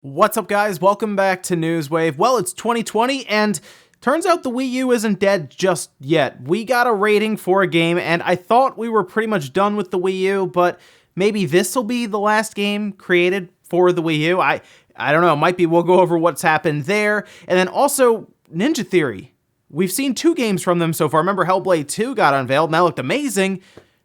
What's up, guys? Welcome back to Newswave. Well, it's 2020, and turns out the Wii U isn't dead just yet. We got a rating for a game, and I thought we were pretty much done with the Wii U, but maybe this will be the last game created for the Wii U. I don't know. It might be. We'll go over what's happened there. And then also, Ninja Theory. We've seen 2 games from them so far. Remember, Hellblade 2 got unveiled, and that looked amazing.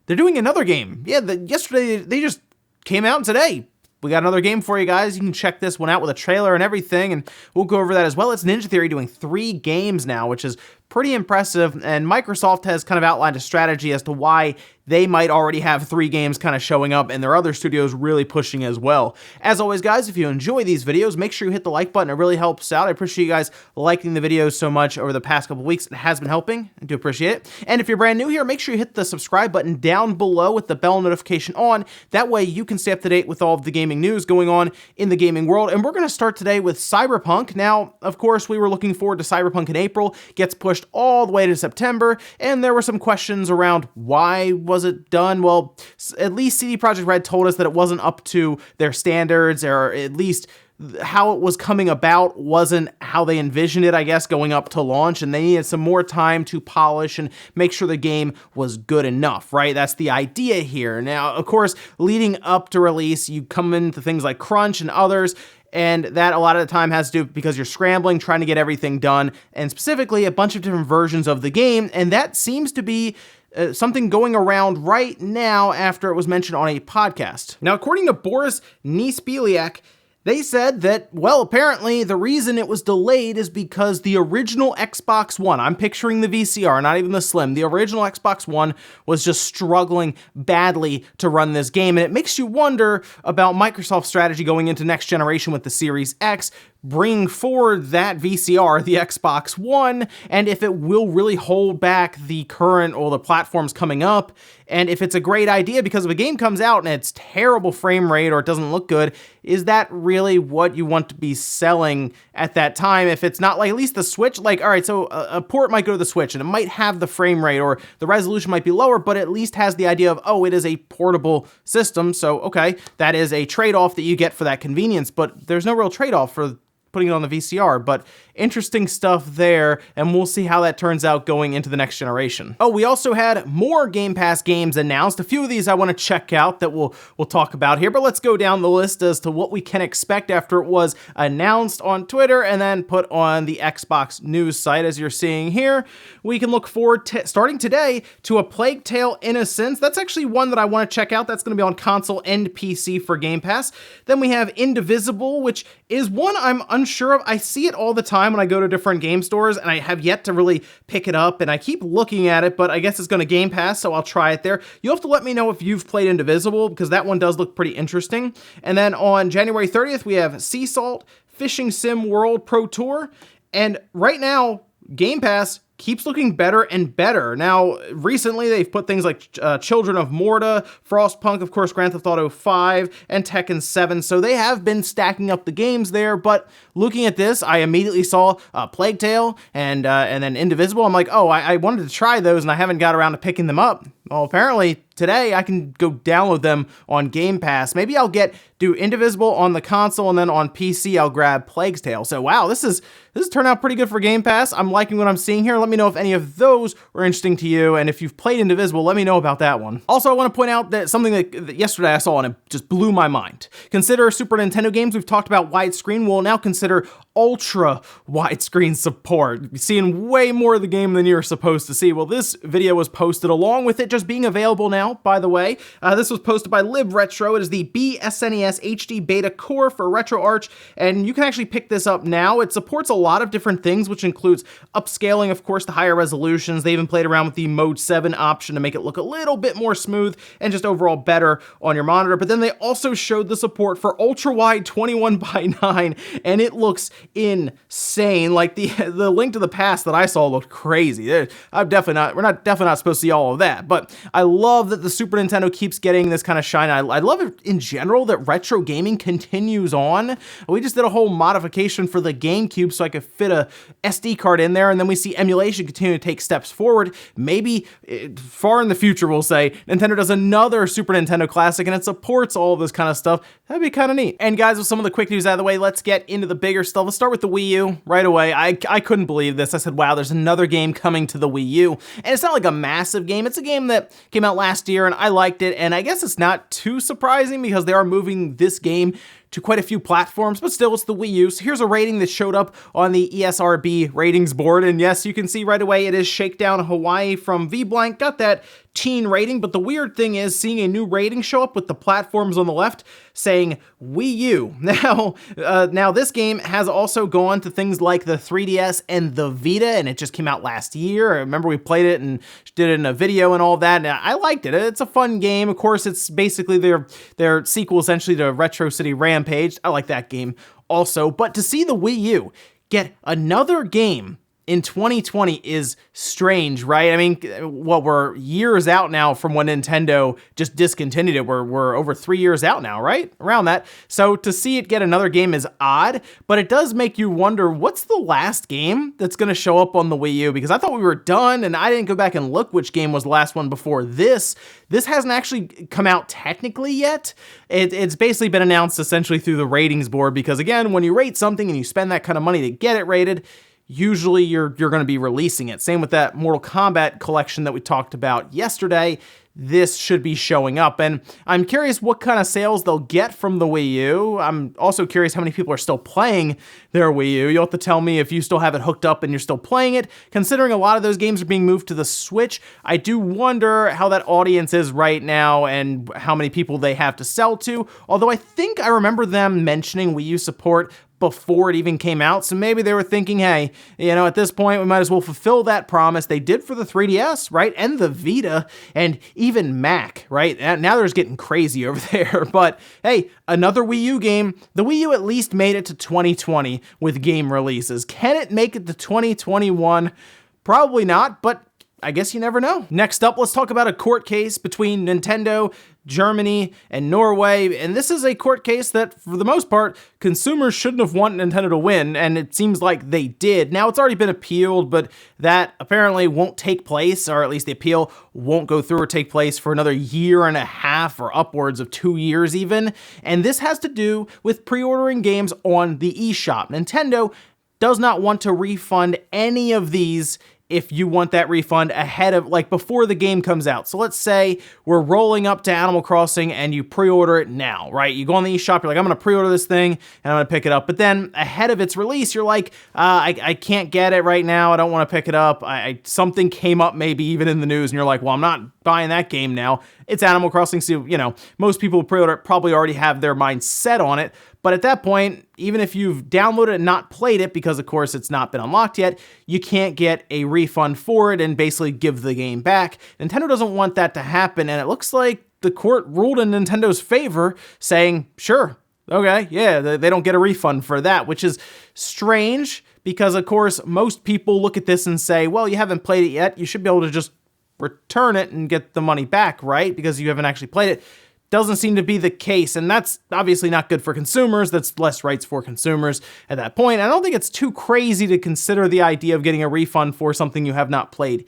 They're doing another game. Yeah, yesterday, they just came out today. We got another game for you guys. You can check this one out with a trailer and everything, and we'll go over that as well. It's Ninja Theory doing 3 games now, which is pretty impressive, and Microsoft has kind of outlined a strategy as to why they might already have 3 games kind of showing up, and their other studios really pushing as well. As always, guys, if you enjoy these videos, make sure you hit the like button. It really helps out. I appreciate you guys liking the videos so much over the past couple weeks. It has been helping. I do appreciate it. And if you're brand new here, make sure you hit the subscribe button down below with the bell notification on. That way you can stay up to date with all of the gaming news going on in the gaming world. And we're going to start today with Cyberpunk. Now, of course, we were looking forward to Cyberpunk in April. Gets pushed all the way to September, and there were some questions around why was it done. Well, at least CD Projekt Red told us that it wasn't up to their standards, or at least how it was coming about wasn't how they envisioned it, I guess, going up to launch, and they needed some more time to polish and make sure the game was good enough, right? That's the idea here. Now, of course, leading up to release, you come into things like crunch and others, and that a lot of the time has to do because you're scrambling, trying to get everything done, and specifically a bunch of different versions of the game, and that seems to be something going around right now after it was mentioned on a podcast. Now, according to Boris Niespiliak, they said that, well, apparently the reason it was delayed is because the original Xbox One, I'm picturing the VCR, not even the Slim, the original Xbox One was just struggling badly to run this game. And it makes you wonder about Microsoft's strategy going into next generation with the Series X, bringing forward that VCR, the Xbox One, and if it will really hold back the current or the platforms coming up, and if it's a great idea, because if a game comes out and it's terrible frame rate or it doesn't look good, is that really what you want to be selling at that time? If it's not, like, at least the Switch, like, all right, so a port might go to the Switch and it might have the frame rate or the resolution might be lower, but at least has the idea of, oh, it is a portable system, so okay, that is a trade-off that you get for that convenience, but there's no real trade-off for putting it on the VCR, but interesting stuff there, and we'll see how that turns out going into the next generation. Oh, we also had more Game Pass games announced. A few of these I want to check out that we'll talk about here, but let's go down the list as to what we can expect after it was announced on Twitter and then put on the Xbox news site. As you're seeing here, we can look forward to, starting today, to A Plague Tale: Innocence. That's actually one that I want to check out. That's going to be on console and PC for Game Pass. Then we have Indivisible, which is one I'm unsure of. I see it all the time when I go to different game stores, and I have yet to really pick it up, and I keep looking at it, but I guess it's going to Game Pass, so I'll try it there. You'll have to let me know if you've played Indivisible, because that one does look pretty interesting. And then on January 30th, we have Sea Salt, Fishing Sim World Pro Tour, and right now, Game Pass keeps looking better and better. Now, recently, they've put things like Children of Morta, Frostpunk, of course, Grand Theft Auto 5, and Tekken 7, so they have been stacking up the games there, but looking at this, I immediately saw Plague Tale and then Indivisible. I'm like, oh, I wanted to try those, and I haven't got around to picking them up. Well, apparently, today I can go download them on Game Pass. Maybe I'll do Indivisible on the console, and then on PC I'll grab Plague Tale. So wow, this has turned out pretty good for Game Pass. I'm liking what I'm seeing here. Let me know if any of those were interesting to you, and if you've played Indivisible, let me know about that one. Also, I want to point out that something that yesterday I saw and it just blew my mind. Consider Super Nintendo games. We've talked about widescreen. We'll now consider ultra widescreen support. You're seeing way more of the game than you're supposed to see. Well, this video was posted along with it just being available now, by the way. This was posted by LibRetro. It is the BSNES HD Beta Core for RetroArch, and you can actually pick this up now. It supports a lot of different things, which includes upscaling, of course, to higher resolutions. They even played around with the Mode 7 option to make it look a little bit more smooth and just overall better on your monitor. But then they also showed the support for ultra-wide 21:9, and it looks insane. Like the Link to the Past that I saw looked crazy. We're definitely not supposed to see all of that, but I love that the Super Nintendo keeps getting this kind of shine. I love it in general that retro gaming continues on. We just did a whole modification for the GameCube so I could fit a SD card in there, and then we see emulation continue to take steps forward. Maybe far in the future, we'll say, Nintendo does another Super Nintendo classic and it supports all of this kind of stuff. That'd be kind of neat. And guys, with some of the quick news out of the way, let's get into the bigger stuff. Let's start with the Wii U right away. I couldn't believe this. I said, wow, there's another game coming to the Wii U. And it's not like a massive game. It's a game that came out last year and I liked it. And I guess it's not too surprising because they are moving this game to quite a few platforms, but still it's the Wii U. So here's a rating that showed up on the ESRB ratings board. And yes, you can see right away it is Shakedown Hawaii from VBlank. Got that teen rating, but the weird thing is seeing a new rating show up with the platforms on the left saying Wii U. Now this game has also gone to things like the 3DS and the Vita, and it just came out last year. I remember we played it and did it in a video and all that, and I liked it. It's a fun game. Of course, it's basically their sequel essentially to Retro City Rampage. I like that game also, but to see the Wii U get another game in 2020 is strange, right? I mean, we're years out now from when Nintendo just discontinued it. We're over 3 years out now, right? Around that. So to see it get another game is odd, but it does make you wonder, what's the last game that's going to show up on the Wii U? Because I thought we were done, and I didn't go back and look which game was the last one before this. This hasn't actually come out technically yet. It's basically been announced essentially through the ratings board, because again, when you rate something and you spend that kind of money to get it rated, usually you're going to be releasing it. Same with that Mortal Kombat collection that we talked about yesterday. This should be showing up, and I'm curious what kind of sales they'll get from the Wii U. I'm also curious how many people are still playing their Wii U. You'll have to tell me if you still have it hooked up and you're still playing it. Considering a lot of those games are being moved to the Switch, I do wonder how that audience is right now and how many people they have to sell to. Although I think I remember them mentioning Wii U support before it even came out. So maybe they were thinking, hey, at this point, we might as well fulfill that promise. They did for the 3DS, right? And the Vita, and even Mac, right? Now they're just getting crazy over there. But hey, another Wii U game. The Wii U at least made it to 2020 with game releases. Can it make it to 2021? Probably not, but I guess you never know. Next up, let's talk about a court case between Nintendo, Germany, and Norway. And this is a court case that, for the most part, consumers shouldn't have wanted Nintendo to win, and it seems like they did. Now, it's already been appealed, but that apparently won't take place, or at least the appeal won't go through or take place for another year and a half, or upwards of 2 years even. And this has to do with pre-ordering games on the eShop. Nintendo does not want to refund any of these if you want that refund ahead of, before the game comes out. So let's say we're rolling up to Animal Crossing and you pre-order it now, right? You go on the eShop, you're like, I'm gonna pre-order this thing and I'm gonna pick it up. But then ahead of its release, you're like, I can't get it right now. I don't wanna pick it up. Something came up maybe even in the news and you're like, well, I'm not buying that game now. It's Animal Crossing, so, most people who pre-order it probably already have their mind set on it. But at that point, even if you've downloaded and not played it, because of course it's not been unlocked yet, you can't get a refund for it and basically give the game back. Nintendo doesn't want that to happen, and it looks like the court ruled in Nintendo's favor, saying, sure, okay, yeah, they don't get a refund for that, which is strange, because of course most people look at this and say, well, you haven't played it yet, you should be able to just return it and get the money back, right? Because you haven't actually played it. Doesn't seem to be the case, and that's obviously not good for consumers. That's less rights for consumers at that point. I don't think it's too crazy to consider the idea of getting a refund for something you have not played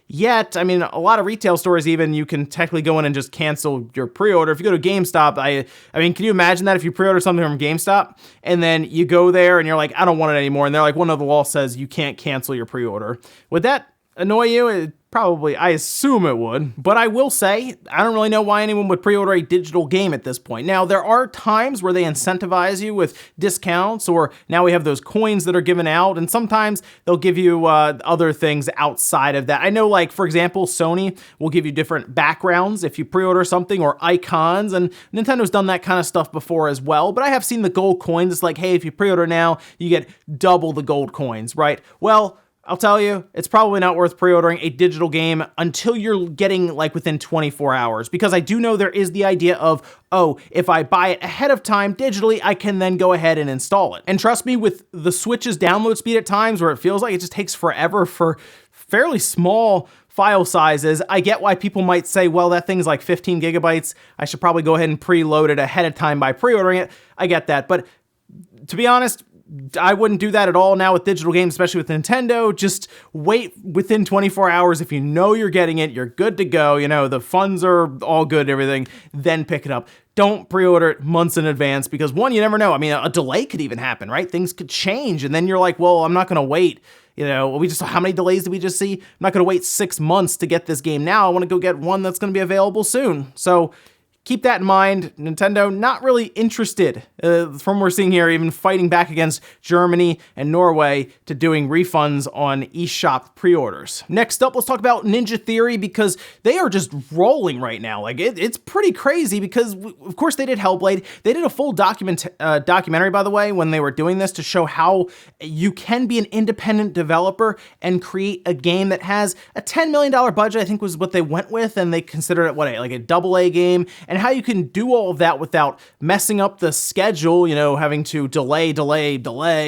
yet. I mean, a lot of retail stores even, you can technically go in and just cancel your pre-order. If you go to GameStop, I mean, can you imagine that if you pre-order something from GameStop and then you go there and you're like, I don't want it anymore, and they're like, one of the law says you can't cancel your pre-order. Would that annoy you? Probably, I assume it would, but I will say, I don't really know why anyone would pre-order a digital game at this point. Now, there are times where they incentivize you with discounts, or now we have those coins that are given out, and sometimes they'll give you other things outside of that. I know, like, for example, Sony will give you different backgrounds if you pre-order something, or icons, and Nintendo's done that kind of stuff before as well, but I have seen the gold coins. It's like, hey, if you pre-order now, you get double the gold coins, right? Well, I'll tell you, it's probably not worth pre-ordering a digital game until you're getting within 24 hours, because I do know there is the idea of, oh, if I buy it ahead of time digitally, I can then go ahead and install it. And trust me, with the Switch's download speed at times where it feels like it just takes forever for fairly small file sizes. I get why people might say, well, that thing's like 15 gigabytes. I should probably go ahead and preload it ahead of time by pre-ordering it. I get that. But to be honest, I wouldn't do that at all now with digital games, especially with Nintendo. Just wait within 24 hours. If you know you're getting it, you're good to go. You know, the funds are all good, everything, then pick it up. Don't pre-order it months in advance because, one, you never know. I mean, a delay could even happen, right? Things could change, and then you're like, well, I'm not going to wait. You know, how many delays did we just see? I'm not going to wait 6 months to get this game now. I want to go get one that's going to be available soon. So keep that in mind. Nintendo not really interested, from what we're seeing here, even fighting back against Germany and Norway to doing refunds on eShop pre-orders. Next up, let's talk about Ninja Theory because they are just rolling right now. Like it's pretty crazy because, of course, they did Hellblade. They did a full documentary, by the way, when they were doing this to show how you can be an independent developer and create a game that has a $10 million budget, I think was what they went with, and they considered it, like a AA game, and how you can do all of that without messing up the schedule, you know, having to delay,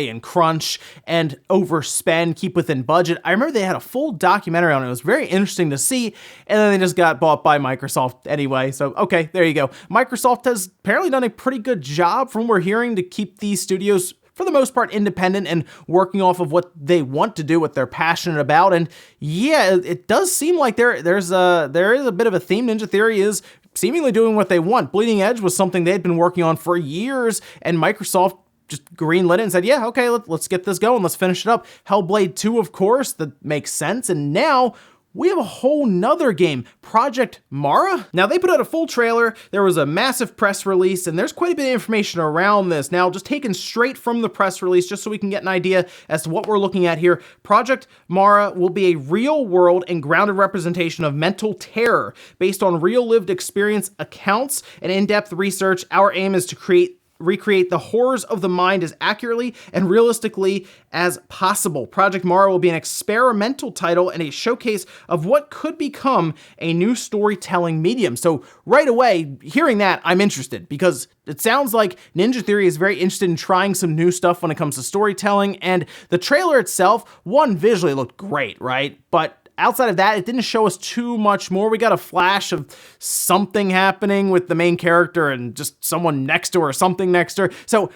and crunch and overspend, keep within budget. I remember they had a full documentary on it. It was very interesting to see, and then they just got bought by Microsoft anyway. So, okay, there you go. Microsoft has apparently done a pretty good job, from what we're hearing, to keep these studios for the most part independent and working off of what they want to do, what they're passionate about. And yeah, it does seem like there is a bit of a theme. Ninja Theory is seemingly doing what they want. Bleeding Edge was something they had been working on for years, and Microsoft just greenlit it and said, yeah, okay, let's get this going, let's finish it up. Hellblade 2, of course, that makes sense. And now we have a whole nother game, Project Mara. Now, they put out a full trailer, there was a massive press release, and there's quite a bit of information around this. Now, just taken straight from the press release, just so we can get an idea as to what we're looking at here. Project Mara will be a real-world and grounded representation of mental terror based on real lived experience accounts and in-depth research. Our aim is to recreate the horrors of the mind as accurately and realistically as possible. Project Mara will be an experimental title and a showcase of what could become a new storytelling medium. So right away, hearing that, I'm interested because it sounds like Ninja Theory is very interested in trying some new stuff when it comes to storytelling, and the trailer itself, one, visually looked great, right? But outside of that, it didn't show us too much more. We got a flash of something happening with the main character and just someone next to her or something next to her. So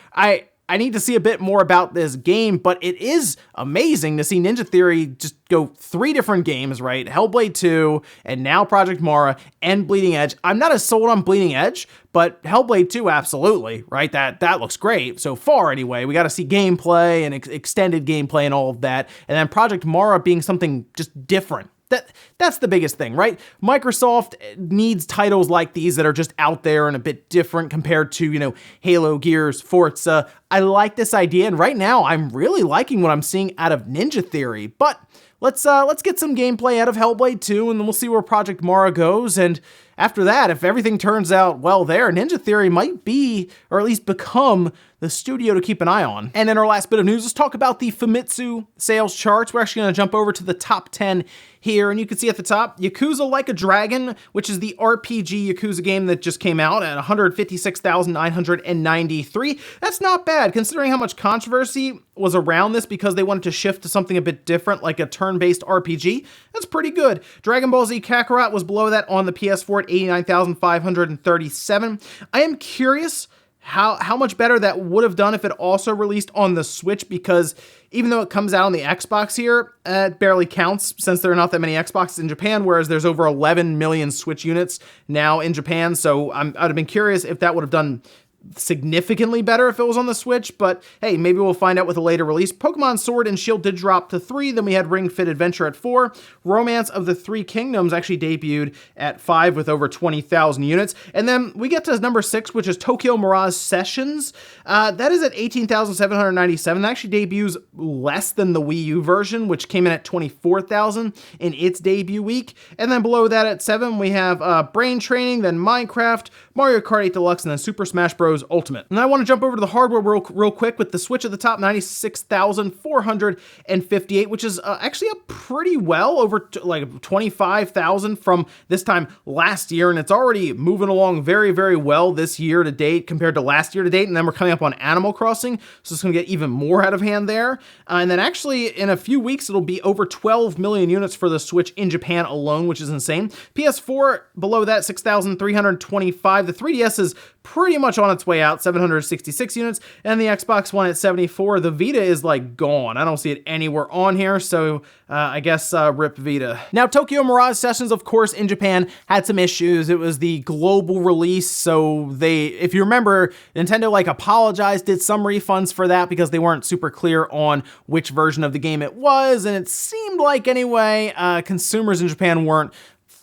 I need to see a bit more about this game, but it is amazing to see Ninja Theory just go 3 different games, right? Hellblade 2, and now Project Mara, and Bleeding Edge. I'm not as sold on Bleeding Edge, but Hellblade 2, absolutely, right? That looks great so far anyway. We got to see gameplay and extended gameplay and all of that. And then Project Mara being something just different. That's the biggest thing, right? Microsoft needs titles like these that are just out there and a bit different compared to, you know, Halo, Gears, Forza. I like this idea, and right now I'm really liking what I'm seeing out of Ninja Theory. But let's get some gameplay out of Hellblade 2, and then we'll see where Project Mara goes. And after that, if everything turns out well there, Ninja Theory might be, or at least become, the studio to keep an eye on. And in our last bit of news, let's talk about the Famitsu Sales charts. We're actually going to jump over to the top 10 here, and you can see at the top, Yakuza Like a Dragon, which is the RPG Yakuza game that just came out at 156,993. That's not bad, considering how much controversy was around this because they wanted to shift to something a bit different, like a turn-based RPG. That's pretty good. Dragon Ball Z Kakarot was below that on the PS4 at 89,537. I am curious how much better that would have done if it also released on the Switch, because even though it comes out on the Xbox here, it barely counts since there are not that many Xboxes in Japan, whereas there's over 11 million Switch units now in Japan. So I'd have been curious if that would have done significantly better if it was on the Switch, but hey, maybe we'll find out with a later release. Pokemon Sword and Shield did drop to 3, then we had Ring Fit Adventure at 4. Romance of the Three Kingdoms actually debuted at 5 with over 20,000 units, and then we get to number 6, which is Tokyo Mirage Sessions. That is at 18,797. That actually debuts less than the Wii U version, which came in at 24,000 in its debut week, and then below that at 7, we have Brain Training, then Minecraft, Mario Kart 8 Deluxe, and then Super Smash Bros. Ultimate. And I want to jump over to the hardware real quick with the Switch at the top, 96,458, which is actually up pretty well, over like 25,000 from this time last year, and it's already moving along very, very well this year to date compared to last year to date, and then we're coming up on Animal Crossing, so it's going to get even more out of hand there. And then actually in a few weeks, it'll be over 12 million units for the Switch in Japan alone, which is insane. PS4 below that, 6,325. The 3DS is pretty much on its way out, 766 units, and the Xbox One at 74. The Vita is like gone. I don't see it anywhere on here, so I guess rip Vita. Now, Tokyo Mirage Sessions, of course, in Japan had some issues. It was the global release, so if you remember, Nintendo like apologized, did some refunds for that because they weren't super clear on which version of the game it was, and it seemed like anyway, consumers in Japan weren't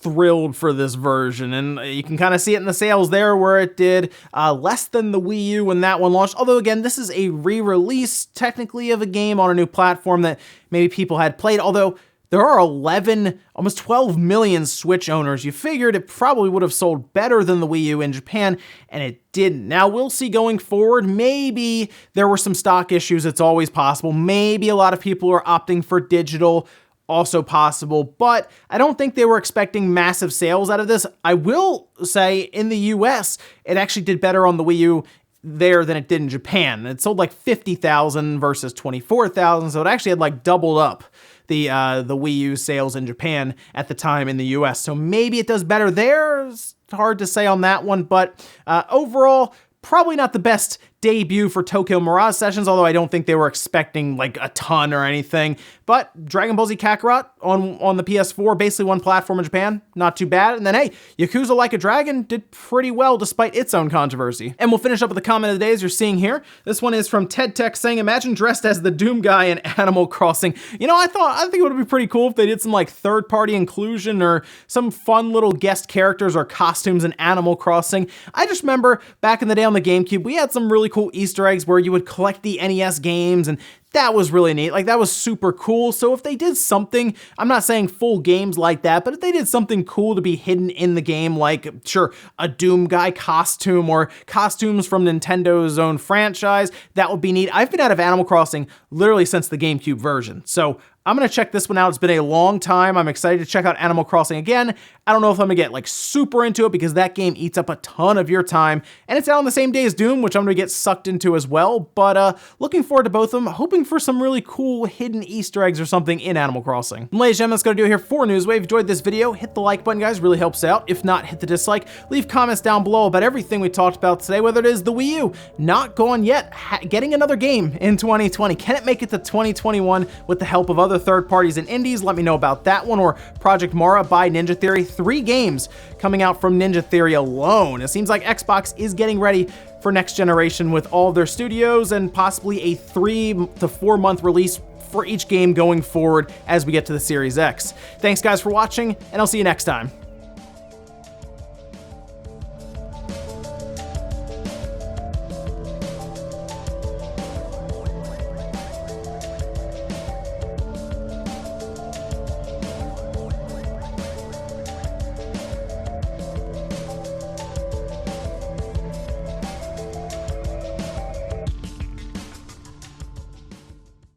thrilled for this version, and you can kind of see it in the sales there where it did less than the Wii U when that one launched. Although again, this is a re-release technically of a game on a new platform that maybe people had played, although there are almost 12 million Switch owners. You figured it probably would have sold better than the Wii U in Japan, and it didn't. Now, we'll see going forward. Maybe there were some stock issues. It's always possible. Maybe a lot of people are opting for digital. Also possible, but I don't think they were expecting massive sales out of this. I will say in the US, it actually did better on the Wii U there than it did in Japan. It sold like 50,000 versus 24,000, so it actually had like doubled up the Wii U sales in Japan at the time in the US. So maybe it does better there. It's hard to say on that one, but overall, probably not the best debut for Tokyo Mirage Sessions, although I don't think they were expecting like a ton or anything. But Dragon Ball Z Kakarot on the PS4, basically one platform in Japan, not too bad. And then hey, Yakuza Like a Dragon did pretty well despite its own controversy. And we'll finish up with the comment of the day as you're seeing here. This one is from Ted Tech saying, imagine dressed as the Doom guy in Animal Crossing. You know, I think it would be pretty cool if they did some like third-party inclusion or some fun little guest characters or costumes in Animal Crossing. I just remember back in the day on the GameCube, we had some really cool Easter eggs where you would collect the NES games, and that was really neat. Like, that was super cool. So if they did something, I'm not saying full games like that, but if they did something cool to be hidden in the game, like, sure, a Doom guy costume or costumes from Nintendo's own franchise, that would be neat. I've been out of Animal Crossing literally since the GameCube version, so I'm gonna check this one out. It's been a long time. I'm excited to check out Animal Crossing again. I don't know if I'm gonna get like super into it because that game eats up a ton of your time, and it's out on the same day as Doom, which I'm gonna get sucked into as well. But looking forward to both of them, hoping for some really cool hidden Easter eggs or something in Animal Crossing. And ladies and gentlemen, that's gonna do it here for Newswave. If you enjoyed this video, hit the like button, guys, really helps out. If not, hit the dislike. Leave comments down below about everything we talked about today, whether it is the Wii U, not gone yet, getting another game in 2020. Can it make it to 2021 with the help of other third parties and indies? Let me know about that one. Or Project Mara by Ninja Theory. 3 games coming out from Ninja Theory alone. It seems like Xbox is getting ready for next generation with all of their studios and possibly a 3 to 4 month release for each game going forward as we get to the Series X. Thanks guys for watching, and I'll see you next time.